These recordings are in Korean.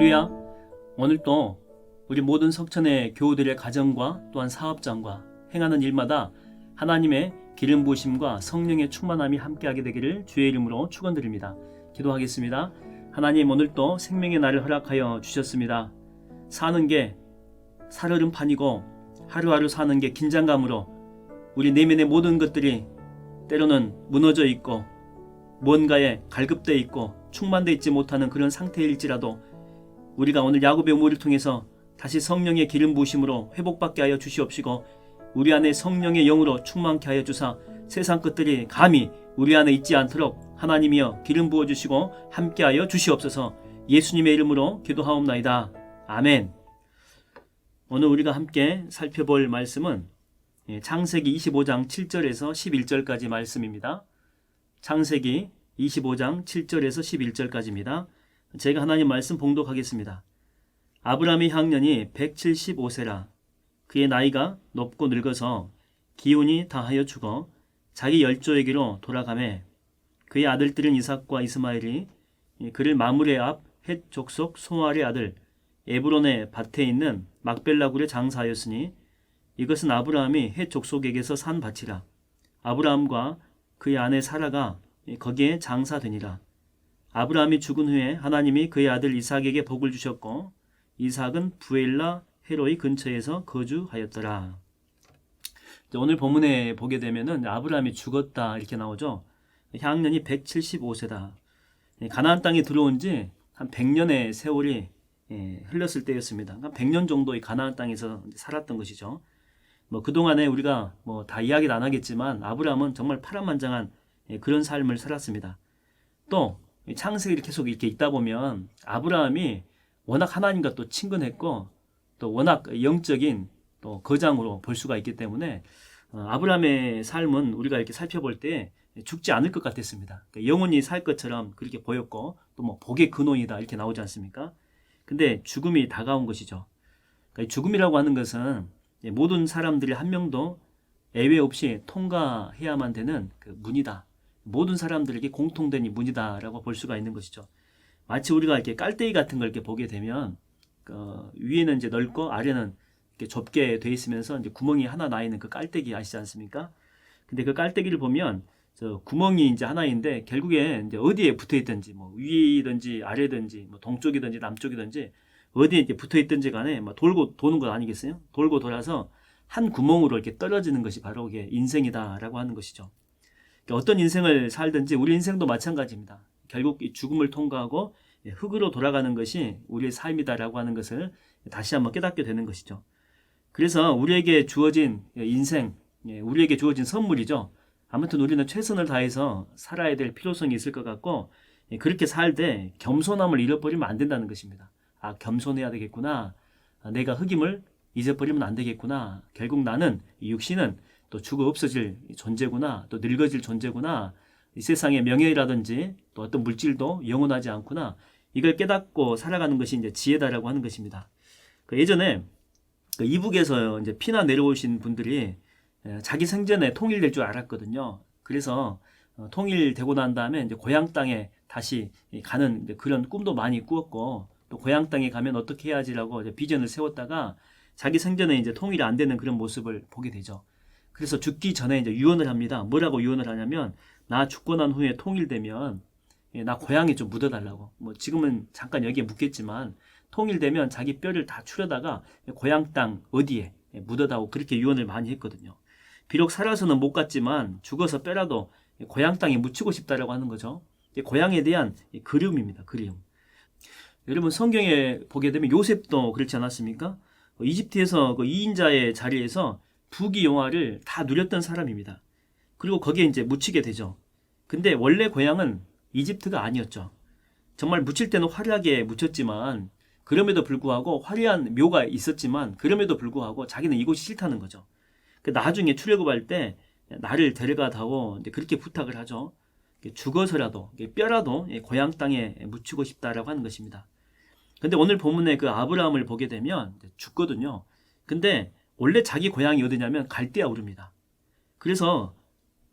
할렐루야. 오늘도 우리 모든 석천의 교우들의 가정과 또한 사업장과 행하는 일마다 하나님의 기름 부으심과 성령의 충만함이 함께하게 되기를 주의 이름으로 축원드립니다. 기도하겠습니다. 하나님, 오늘도 생명의 날을 허락하여 주셨습니다. 사는 게 살얼음판이고 하루하루 사는 게 긴장감으로 우리 내면의 모든 것들이 때로는 무너져 있고 뭔가에 갈급되어 있고 충만되어 있지 못하는 그런 상태일지라도 우리가 오늘 야곱의 우물을 통해서 다시 성령의 기름 부으심으로 회복받게 하여 주시옵시고 우리 안에 성령의 영으로 충만케 하여 주사 세상 것들이 감히 우리 안에 있지 않도록 하나님이여 기름 부어주시고 함께하여 주시옵소서. 예수님의 이름으로 기도하옵나이다. 아멘. 오늘 우리가 함께 살펴볼 말씀은 창세기 25장 7절에서 11절까지 말씀입니다. 창세기 25장 7절에서 11절까지입니다. 제가 하나님 말씀 봉독하겠습니다. 아브라함의 향년이 175세라. 그의 나이가 높고 늙어서 기운이 다하여 죽어 자기 열조에게로 돌아가매 그의 아들들은 이삭과 이스마엘이 그를 마므레 앞 헷 족속 소알의 아들 에브론의 밭에 있는 막벨라 굴에 장사하였으니 이것은 아브라함이 헷 족속에게서 산 밭이라. 아브라함과 그의 아내 사라가 거기에 장사되니라. 아브라함이 죽은 후에 하나님이 그의 아들 이삭에게 복을 주셨고 이삭은 부엘라 헤로이 근처에서 거주하였더라. 오늘 본문에 보게 되면은 아브라함이 죽었다 이렇게 나오죠. 향년이 175세다. 가나안 땅에 들어온 지 한 100년의 세월이 흘렀을 때였습니다. 100년 정도의 가나안 땅에서 살았던 것이죠. 그동안에 우리가 다 이야기는 안 하겠지만 아브라함은 정말 파란만장한 그런 삶을 살았습니다. 또 창세기를 계속 이렇게 읽다 보면 아브라함이 워낙 하나님과 또 친근했고 또 워낙 영적인 또 거장으로 볼 수가 있기 때문에 아브라함의 삶은 우리가 이렇게 살펴볼 때 죽지 않을 것 같았습니다. 영원히 살 것처럼 그렇게 보였고 또 복의 근원이다 이렇게 나오지 않습니까? 근데 죽음이 다가온 것이죠. 죽음이라고 하는 것은 모든 사람들이 한 명도 예외 없이 통과해야만 되는 그 문이다. 모든 사람들에게 공통된 이 문이다라고 볼 수가 있는 것이죠. 마치 우리가 이렇게 깔때기 같은 걸 이렇게 보게 되면 위에는 이제 넓고 아래는 이렇게 좁게 돼 있으면서 이제 구멍이 하나 나 있는 그 깔때기 아시지 않습니까? 근데 그 깔때기를 보면 저 구멍이 이제 하나인데 결국에 이제 어디에 붙어 있든지 위든지 아래든지 동쪽이든지 남쪽이든지 어디에 이렇게 붙어 있든지 간에 돌고 도는 것 아니겠어요? 돌고 돌아서 한 구멍으로 이렇게 떨어지는 것이 바로 이게 인생이다라고 하는 것이죠. 그러니까 어떤 인생을 살든지 우리 인생도 마찬가지입니다. 결국 이 죽음을 통과하고 흙으로 돌아가는 것이 우리의 삶이다라고 하는 것을 다시 한번 깨닫게 되는 것이죠. 그래서 우리에게 주어진 인생, 우리에게 주어진 선물이죠. 아무튼 우리는 최선을 다해서 살아야 될 필요성이 있을 것 같고 그렇게 살 때 겸손함을 잃어버리면 안 된다는 것입니다. 겸손해야 되겠구나. 내가 흑임을 잊어버리면 안 되겠구나. 결국 나는 이 육신은 또 죽어 없어질 존재구나. 또 늙어질 존재구나. 이 세상의 명예라든지 또 어떤 물질도 영원하지 않구나. 이걸 깨닫고 살아가는 것이 이제 지혜다라고 하는 것입니다. 예전에 이북에서 이제 피난 내려오신 분들이 자기 생전에 통일될 줄 알았거든요. 그래서 통일되고 난 다음에 이제 고향 땅에 다시 가는 그런 꿈도 많이 꾸었고 또 고향 땅에 가면 어떻게 해야지라고 이제 비전을 세웠다가 자기 생전에 이제 통일이 안 되는 그런 모습을 보게 되죠. 그래서 죽기 전에 이제 유언을 합니다. 뭐라고 유언을 하냐면 나 죽고 난 후에 통일되면 나 고향에 좀 묻어달라고. 지금은 잠깐 여기에 묻겠지만 통일되면 자기 뼈를 다 추려다가 고향 땅 어디에 묻어다고 그렇게 유언을 많이 했거든요. 비록 살아서는 못 갔지만 죽어서 뼈라도 고향 땅에 묻히고 싶다라고 하는 거죠. 고향에 대한 그리움입니다. 그리움. 여러분 성경에 보게 되면 요셉도 그렇지 않았습니까? 이집트에서 그 2인자의 자리에서 부귀영화를 다 누렸던 사람입니다. 그리고 거기에 이제 묻히게 되죠. 근데 원래 고향은 이집트가 아니었죠. 정말 묻힐 때는 화려하게 묻혔지만 그럼에도 불구하고 화려한 묘가 있었지만 그럼에도 불구하고 자기는 이곳이 싫다는 거죠. 나중에 출애굽할 때 나를 데려가다오 이제 그렇게 부탁을 하죠. 죽어서라도 뼈라도 고향 땅에 묻히고 싶다라고 하는 것입니다. 근데 오늘 본문에 그 아브라함을 보게 되면 죽거든요. 근데 원래 자기 고향이 어디냐면 갈대아 우르입니다. 그래서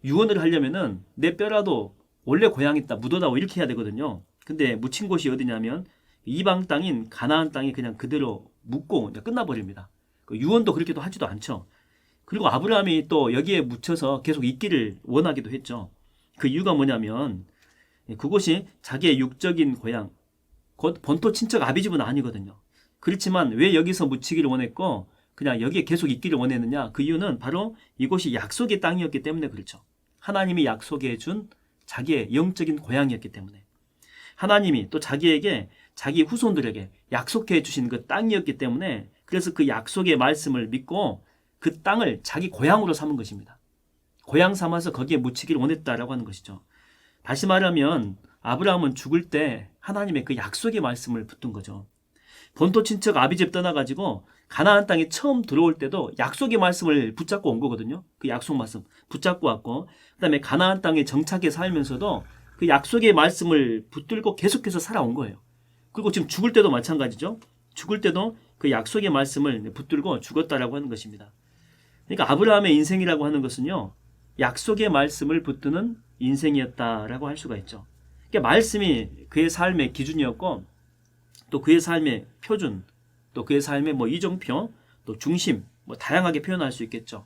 유언을 하려면은 내 뼈라도 원래 고향이 있다 묻어다오 이렇게 해야 되거든요. 근데 묻힌 곳이 어디냐면 이방 땅인 가나안 땅이 그냥 그대로 묻고 이제 끝나버립니다. 그 유언도 그렇게도 하지도 않죠. 그리고 아브라함이 또 여기에 묻혀서 계속 있기를 원하기도 했죠. 그 이유가 뭐냐면 그곳이 자기의 육적인 고향, 곧 본토 친척 아비집은 아니거든요. 그렇지만 왜 여기서 묻히기를 원했고 그냥 여기에 계속 있기를 원했느냐? 그 이유는 바로 이곳이 약속의 땅이었기 때문에 그렇죠. 하나님이 약속해 준 자기의 영적인 고향이었기 때문에. 하나님이 또 자기에게 자기 후손들에게 약속해 주신 그 땅이었기 때문에 그래서 그 약속의 말씀을 믿고 그 땅을 자기 고향으로 삼은 것입니다. 고향 삼아서 거기에 묻히기를 원했다라고 하는 것이죠. 다시 말하면 아브라함은 죽을 때 하나님의 그 약속의 말씀을 붙든 거죠. 본토 친척 아비집 떠나가지고 가나안 땅에 처음 들어올 때도 약속의 말씀을 붙잡고 온 거거든요. 그 약속 말씀 붙잡고 왔고 그 다음에 가나안 땅에 정착해 살면서도 그 약속의 말씀을 붙들고 계속해서 살아온 거예요. 그리고 지금 죽을 때도 마찬가지죠. 죽을 때도 그 약속의 말씀을 붙들고 죽었다라고 하는 것입니다. 그러니까 아브라함의 인생이라고 하는 것은요. 약속의 말씀을 붙드는 인생이었다라고 할 수가 있죠. 그러니까 말씀이 그의 삶의 기준이었고 또 그의 삶의 표준, 또 그의 삶의 뭐 이정표, 또 중심, 뭐 다양하게 표현할 수 있겠죠.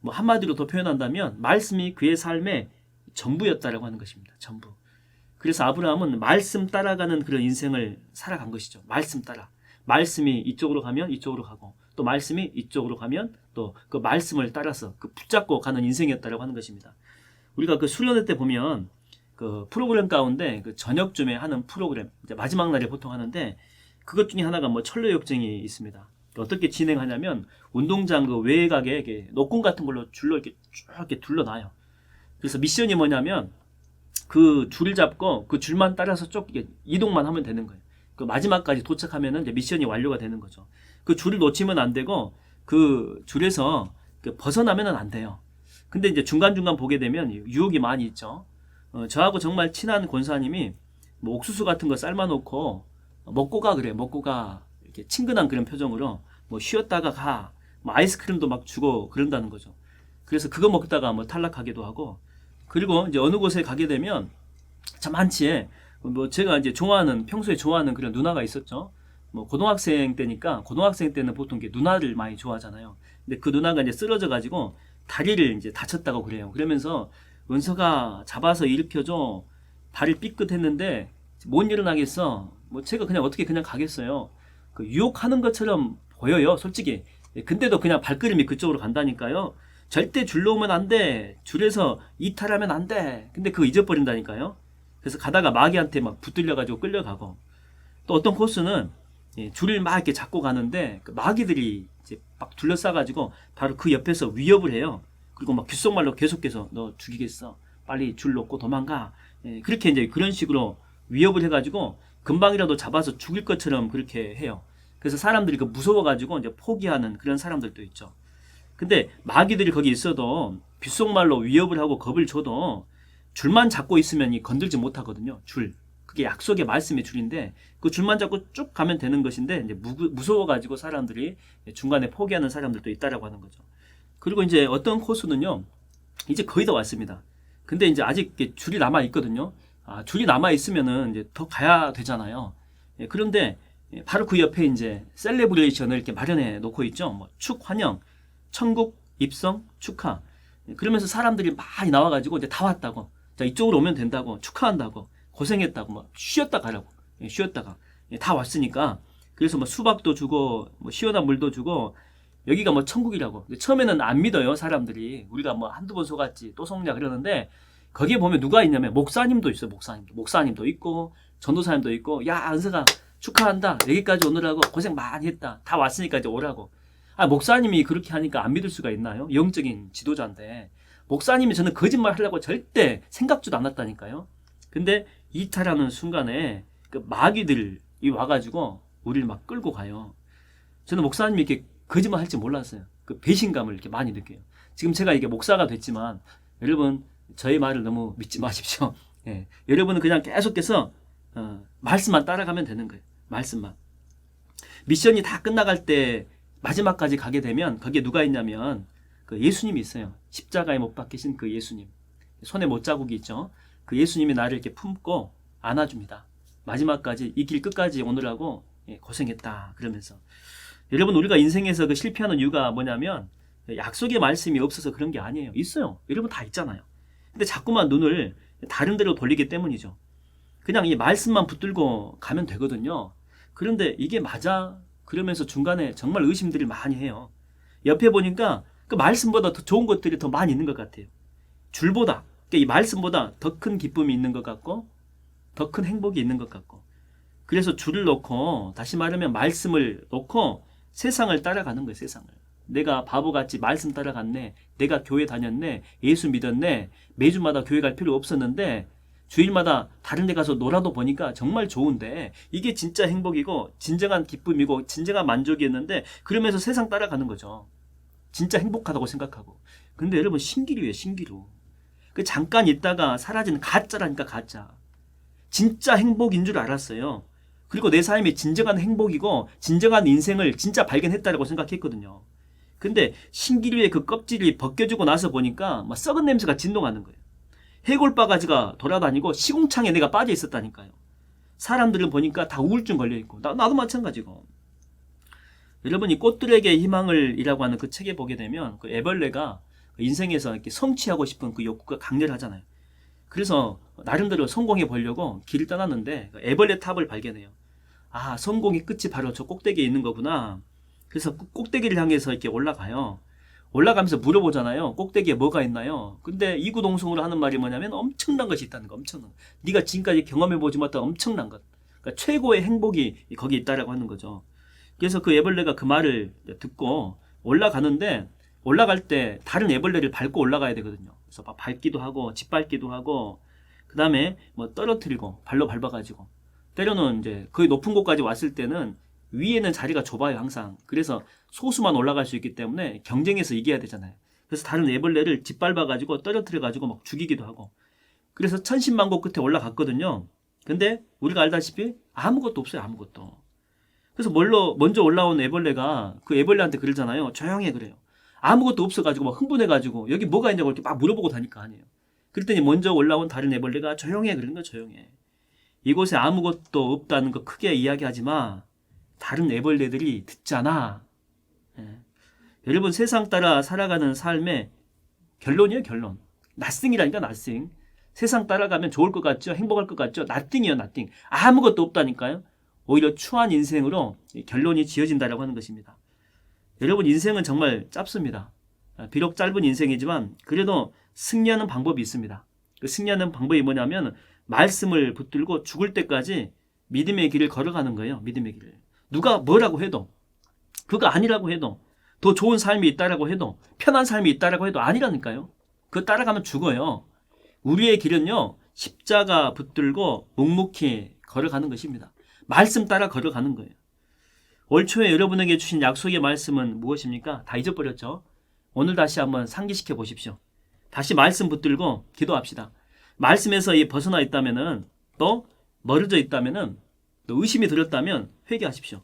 뭐 한마디로 더 표현한다면 말씀이 그의 삶의 전부였다라고 하는 것입니다. 전부. 그래서 아브라함은 말씀 따라가는 그런 인생을 살아간 것이죠. 말씀 따라. 말씀이 이쪽으로 가면 이쪽으로 가고 또 말씀이 이쪽으로 가면 또 그 말씀을 따라서 그 붙잡고 가는 인생이었다라고 하는 것입니다. 우리가 그 수련회 때 보면 그 프로그램 가운데 그 저녁쯤에 하는 프로그램 이제 마지막 날에 보통 하는데 그것 중에 하나가 뭐 철로역정이 있습니다. 어떻게 진행하냐면 운동장 그 외곽에 이렇게 노끈 같은 걸로 줄로 이렇게 쭉 이렇게 둘러놔요. 그래서 미션이 뭐냐면 그 줄을 잡고 그 줄만 따라서 쭉 이렇게 이동만 하면 되는 거예요. 그 마지막까지 도착하면은 이제 미션이 완료가 되는 거죠. 그 줄을 놓치면 안 되고 그 줄에서 그 벗어나면은 안 돼요. 근데 이제 중간중간 보게 되면 유혹이 많이 있죠. 저하고 정말 친한 권사님이 뭐 옥수수 같은 거 삶아놓고 먹고 가 그래. 먹고 가. 이렇게 친근한 그런 표정으로 뭐 쉬었다가 가. 뭐 아이스크림도 막 주고 그런다는 거죠. 그래서 그거 먹다가 뭐 탈락하기도 하고 그리고 이제 어느 곳에 가게 되면 참 한치에 뭐 제가 이제 평소에 좋아하는 그런 누나가 있었죠. 뭐 고등학생 때니까 고등학생 때는 보통 누나를 많이 좋아하잖아요. 근데 그 누나가 이제 쓰러져 가지고 다리를 이제 다쳤다고 그래요. 그러면서 은서가 잡아서 일으켜줘. 발을 삐끗했는데 못 일어나겠어. 뭐 제가 그냥 어떻게 그냥 가겠어요. 그 유혹하는 것처럼 보여요, 솔직히. 근데도 그냥 발걸음이 그쪽으로 간다니까요. 절대 줄로 오면 안 돼. 줄에서 이탈하면 안 돼. 근데 그거 잊어버린다니까요. 그래서 가다가 마귀한테 막 붙들려가지고 끌려가고 또 어떤 코스는 줄을 막 이렇게 잡고 가는데 그 마귀들이 이제 막 둘러싸가지고 바로 그 옆에서 위협을 해요. 그리고 막 귓속말로 계속해서 너 죽이겠어. 빨리 줄 놓고 도망가. 그렇게 이제 그런 식으로 위협을 해가지고 금방이라도 잡아서 죽일 것처럼 그렇게 해요. 그래서 사람들이 그 무서워가지고 이제 포기하는 그런 사람들도 있죠. 근데 마귀들이 거기 있어도 귓속말로 위협을 하고 겁을 줘도 줄만 잡고 있으면 건들지 못하거든요. 줄. 그게 약속의 말씀의 줄인데 그 줄만 잡고 쭉 가면 되는 것인데 이제 무서워가지고 사람들이 중간에 포기하는 사람들도 있다라고 하는 거죠. 그리고 이제 어떤 코스는요. 이제 거의 다 왔습니다. 근데 이제 아직 줄이 남아 있거든요. 줄이 남아 있으면은 이제 더 가야 되잖아요. 그런데 바로 그 옆에 이제 셀레브레이션을 이렇게 마련해 놓고 있죠. 뭐 축환영, 천국 입성 축하. 그러면서 사람들이 많이 나와가지고 이제 다 왔다고. 자, 이쪽으로 오면 된다고. 축하한다고. 고생했다고. 뭐 쉬었다 가라고. 쉬었다가 다 왔으니까. 그래서 뭐 수박도 주고 뭐 시원한 물도 주고 여기가 뭐 천국이라고. 처음에는 안 믿어요, 사람들이. 우리가 뭐 한두 번 속았지 또 속냐 그러는데 거기에 보면 누가 있냐면 목사님도 있어요. 목사님도 있고 전도사님도 있고 야 은서가 축하한다. 여기까지 오느라고 고생 많이 했다. 다 왔으니까 이제 오라고. 목사님이 그렇게 하니까 안 믿을 수가 있나요? 영적인 지도자인데 목사님이 저는 거짓말 하려고 절대 생각지도 않았다니까요. 근데 이탈하는 순간에 그 마귀들이 와가지고 우리를 막 끌고 가요. 저는 목사님이 이렇게 거짓말 할지 몰랐어요. 그 배신감을 이렇게 많이 느껴요. 지금 제가 이게 목사가 됐지만 여러분 저의 말을 너무 믿지 마십시오. 여러분은 그냥 계속해서 말씀만 따라가면 되는 거예요. 말씀만. 미션이 다 끝나갈 때 마지막까지 가게 되면 거기에 누가 있냐면 그 예수님이 있어요. 십자가에 못 박히신 그 예수님. 손에 못자국이 있죠. 그 예수님이 나를 이렇게 품고 안아줍니다. 마지막까지 이 길 끝까지 오느라고 고생했다 그러면서. 여러분, 우리가 인생에서 그 실패하는 이유가 뭐냐면 약속의 말씀이 없어서 그런 게 아니에요. 있어요. 여러분 다 있잖아요. 근데 자꾸만 눈을 다른 데로 돌리기 때문이죠. 그냥 이 말씀만 붙들고 가면 되거든요. 그런데 이게 맞아? 그러면서 중간에 정말 의심들을 많이 해요. 옆에 보니까 그 말씀보다 더 좋은 것들이 더 많이 있는 것 같아요. 줄보다, 그러니까 이 말씀보다 더 큰 기쁨이 있는 것 같고 더 큰 행복이 있는 것 같고, 그래서 줄을 놓고, 다시 말하면 말씀을 놓고 세상을 따라가는 거예요. 세상을. 내가 바보같이 말씀 따라갔네, 내가 교회 다녔네, 예수 믿었네, 매주마다 교회 갈 필요 없었는데 주일마다 다른 데 가서 놀아도 보니까 정말 좋은데, 이게 진짜 행복이고 진정한 기쁨이고 진정한 만족이었는데, 그러면서 세상 따라가는 거죠. 진짜 행복하다고 생각하고. 근데 여러분, 신기루예요. 신기루. 그 잠깐 있다가 사라지는 가짜라니까. 가짜. 진짜 행복인 줄 알았어요. 그리고 내 삶이 진정한 행복이고 진정한 인생을 진짜 발견했다고 생각했거든요. 근데 신기루의 그 껍질이 벗겨지고 나서 보니까 막 썩은 냄새가 진동하는 거예요. 해골바가지가 돌아다니고 시궁창에 내가 빠져 있었다니까요. 사람들은 보니까 다 우울증 걸려있고, 나도 마찬가지고. 여러분, 이 꽃들에게 희망을 이라고 하는 그 책에 보게 되면 그 애벌레가 인생에서 이렇게 성취하고 싶은 그 욕구가 강렬하잖아요. 그래서 나름대로 성공해 보려고 길을 떠났는데 애벌레 탑을 발견해요. 아, 성공의 끝이 바로 저 꼭대기에 있는 거구나. 그래서 꼭대기를 향해서 이렇게 올라가요. 올라가면서 물어보잖아요. 꼭대기에 뭐가 있나요? 근데 이구동성으로 하는 말이 뭐냐면 엄청난 것이 있다는 거. 엄청난 거. 네가 지금까지 경험해보지 못한 엄청난 것. 그러니까 최고의 행복이 거기 있다라고 하는 거죠. 그래서 그 애벌레가 그 말을 듣고 올라가는데, 올라갈 때 다른 애벌레를 밟고 올라가야 되거든요. 그래서 막 밟기도 하고 짓밟기도 하고, 그 다음에 뭐 떨어뜨리고 발로 밟아가지고, 때로는 이제 거의 높은 곳까지 왔을 때는 위에는 자리가 좁아요, 항상. 그래서 소수만 올라갈 수 있기 때문에 경쟁에서 이겨야 되잖아요. 그래서 다른 애벌레를 짓밟아가지고 떨어뜨려가지고 막 죽이기도 하고. 그래서 천신만고 끝에 올라갔거든요. 근데 우리가 알다시피 아무것도 없어요, 아무것도. 그래서 먼저 올라온 애벌레가 그 애벌레한테 그러잖아요. 조용해, 그래요. 아무것도 없어가지고 막 흥분해가지고 여기 뭐가 있냐고 이렇게 막 물어보고 다닐 거 아니에요. 그랬더니 먼저 올라온 다른 애벌레가 조용해, 그러는 거. 조용해. 이곳에 아무것도 없다는 거 크게 이야기하지 마. 다른 애벌레들이 듣잖아. 예. 여러분, 세상 따라 살아가는 삶의 결론이에요, 결론. nothing이라니까, nothing. 세상 따라가면 좋을 것 같죠? 행복할 것 같죠? nothing이에요, nothing. 아무것도 없다니까요. 오히려 추한 인생으로 결론이 지어진다라고 하는 것입니다. 여러분, 인생은 정말 짧습니다. 비록 짧은 인생이지만 그래도 승리하는 방법이 있습니다. 그 승리하는 방법이 뭐냐면 말씀을 붙들고 죽을 때까지 믿음의 길을 걸어가는 거예요. 믿음의 길을. 누가 뭐라고 해도, 그거 아니라고 해도, 더 좋은 삶이 있다라고 해도, 편한 삶이 있다라고 해도 아니라니까요. 그거 따라가면 죽어요. 우리의 길은요, 십자가 붙들고 묵묵히 걸어가는 것입니다. 말씀 따라 걸어가는 거예요. 올 초에 여러분에게 주신 약속의 말씀은 무엇입니까? 다 잊어버렸죠? 오늘 다시 한번 상기시켜 보십시오. 다시 말씀 붙들고 기도합시다. 말씀에서 벗어나 있다면은, 또 멀어져 있다면은, 또 의심이 들었다면 회개하십시오.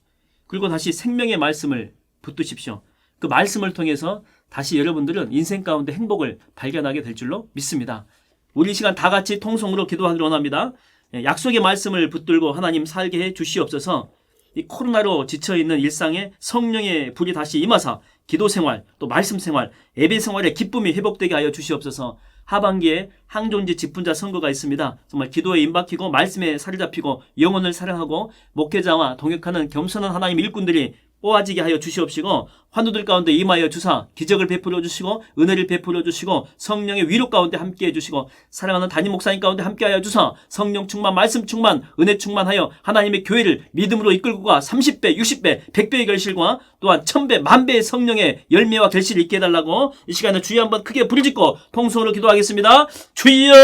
그리고 다시 생명의 말씀을 붙드십시오. 그 말씀을 통해서 다시 여러분들은 인생 가운데 행복을 발견하게 될 줄로 믿습니다. 우리 이 시간 다 같이 통성으로 기도하기를 원합니다. 약속의 말씀을 붙들고 하나님 살게 해 주시옵소서. 이 코로나로 지쳐있는 일상에 성령의 불이 다시 임하사 기도 생활, 또 말씀 생활, 예배 생활의 기쁨이 회복되게 하여 주시옵소서. 하반기에 항존지 직분자 선거가 있습니다. 정말 기도에 임박히고 말씀에 살이 잡히고 영혼을 사랑하고 목회자와 동역하는 겸손한 하나님 일꾼들이 뽑아지게 하여 주시옵시고, 환우들 가운데 임하여 주사 기적을 베풀어 주시고 은혜를 베풀어 주시고 성령의 위로 가운데 함께해 주시고, 사랑하는 담임 목사님 가운데 함께하여 주사 성령 충만, 말씀 충만, 은혜 충만하여 하나님의 교회를 믿음으로 이끌고 가 30배, 60배, 100배의 결실과 또한 1000배, 1000배의 성령의 열매와 결실을 있게 해달라고 이 시간에 주여 한번 크게 부르짖고 통성으로 기도하겠습니다. 주여!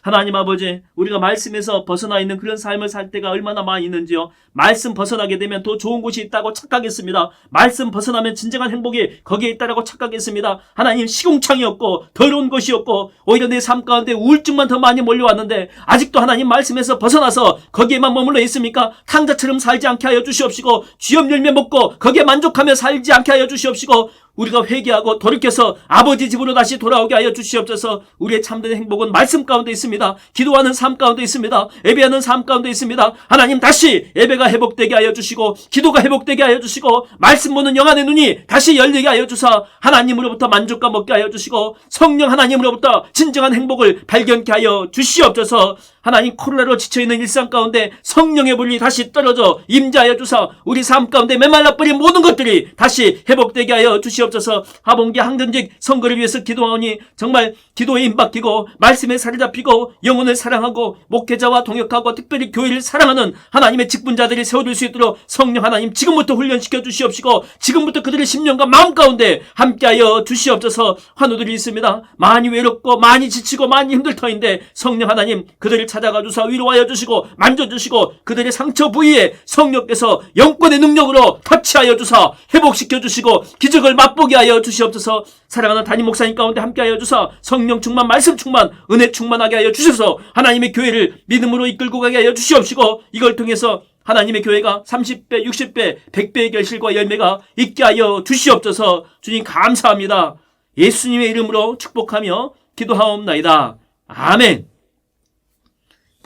하나님 아버지, 우리가 말씀에서 벗어나 있는 그런 삶을 살 때가 얼마나 많이 있는지요. 말씀 벗어나게 되면 더 좋은 곳이 있다고 착각했습니다. 말씀 벗어나면 진정한 행복이 거기에 있다고 착각했습니다. 하나님, 시궁창이 없고 더러운 곳이 없고 오히려 내 삶 가운데 우울증만 더 많이 몰려왔는데 아직도 하나님 말씀에서 벗어나서 거기에만 머물러 있습니까? 탕자처럼 살지 않게 하여 주시옵시고, 쥐염 열매 먹고 거기에 만족하며 살지 않게 하여 주시옵시고, 우리가 회개하고 돌이켜서 아버지 집으로 다시 돌아오게 하여 주시옵소서. 우리의 참된 행복은 말씀 가운데 있습니다. 기도하는 삶 가운데 있습니다. 예배하는 삶 가운데 있습니다. 하나님, 다시 예배가 회복되게 하여 주시고 기도가 회복되게 하여 주시고 말씀 보는 영안의 눈이 다시 열리게 하여 주사 하나님으로부터 만족감 얻게 하여 주시고 성령 하나님으로부터 진정한 행복을 발견케 하여 주시옵소서. 하나님, 코로나로 지쳐있는 일상 가운데 성령의 불이 다시 떨어져 임재하여 주사 우리 삶 가운데 메말라 버린 모든 것들이 다시 회복되게 하여 주시옵소서. 하반기 항전직 선거를 위해서 기도하오니 정말 기도에 임박히고 말씀에 살이 잡히고 영혼을 사랑하고 목회자와 동역하고 특별히 교회를 사랑하는 하나님의 직분자들이 세워질 수 있도록 성령 하나님 지금부터 훈련시켜 주시옵시고 지금부터 그들의 심령과 마음 가운데 함께하여 주시옵소서. 환우들이 있습니다. 많이 외롭고 많이 지치고 많이 힘들 터인데 성령 하나님 그들을 찾아가 주사 위로하여 주시고 만져주시고 그들의 상처 부위에 성령께서 영권의 능력으로 터치하여 주사 회복시켜 주시고 기적을 맛보게 하여 주시옵소서. 사랑하는 담임 목사님 가운데 함께하여 주사 성령 충만 말씀 충만 은혜 충만하게 하여 주셔서 하나님의 교회를 믿음으로 이끌고 가게 하여 주시옵시고 이걸 통해서 하나님의 교회가 30배, 60배, 100배의 결실과 열매가 있게 하여 주시옵소서. 주님 감사합니다. 예수님의 이름으로 축복하며 기도하옵나이다. 아멘.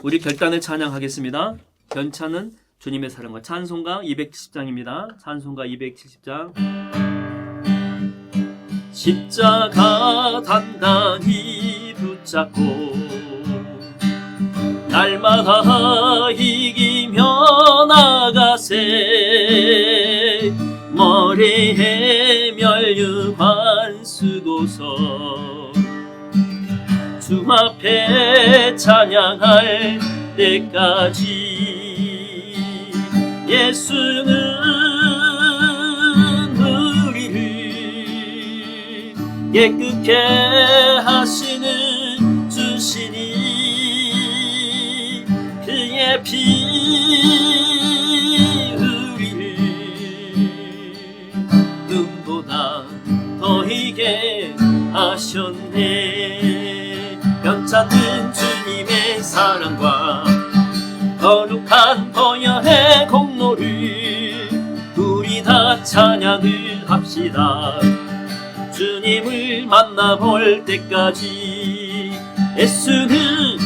우리 결단을 찬양하겠습니다. 견차는 주님의 사랑과 찬송가 270장입니다. 찬송가 270장. 십자가 단단히 붙잡고 날마다 이기며 나가세 머리에 면류관 쓰고서 주 앞에 찬양할 때까지 예수는 우리를 깨끗게 하시는 주시니 그의 피 우리를 눈보다 더 희게 하셨네. 변찮는 주님의 사랑과 거룩한 보혈의 공로를 우리 다 찬양을 합시다. 주님을 만나볼 때까지 예수는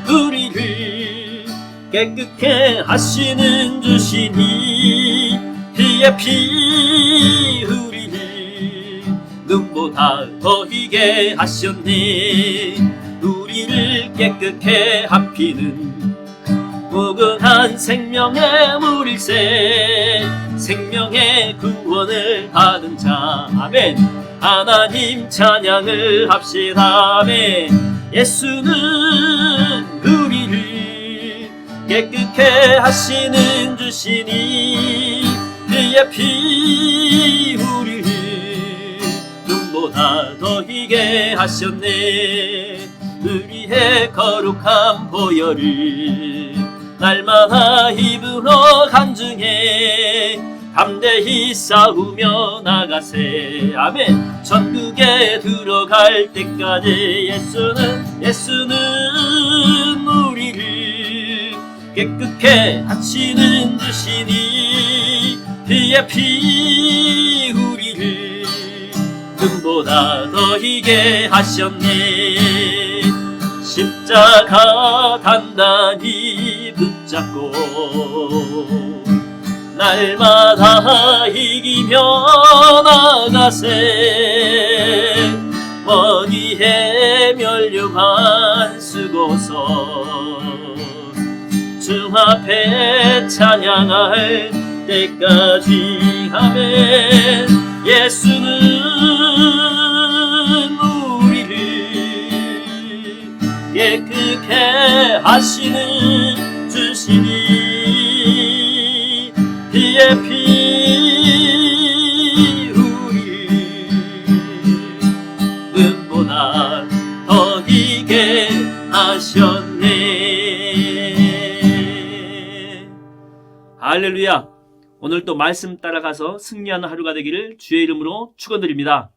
우리를 깨끗게 하시는 주시니 그의 피 우리를 눈보다 더 희게 하셨네. 우리를 깨끗게 합히는 무궁한 생명의 물일세 생명의 구원을 받은 자. 아멘. 하나님 찬양을 합시다. 아멘. 예수는 우리를 깨끗게 하시는 주시니 그의 피 우리를 눈보다 더 희게 하셨네. 우리의 거룩한 보혈을 날마다 입으로 간증해 담대히 싸우며 나가세. 아멘. 천국에 들어갈 때까지 예수는 우리를 깨끗게 하시는 주시니 그의 피 우리를 눈보다 더 희게 하셨네. 십자가 단단히 붙잡고 날마다 이기며 나가세 머리에 면류관 쓰고서 주 앞에 찬양할 때까지. 아멘. 예수는 깨끗게 하시는 주시니 그의 피 우리 눈보다 더 희게 하셨네. 할렐루야. 오늘도 말씀 따라가서 승리하는 하루가 되기를 주의 이름으로 축원드립니다.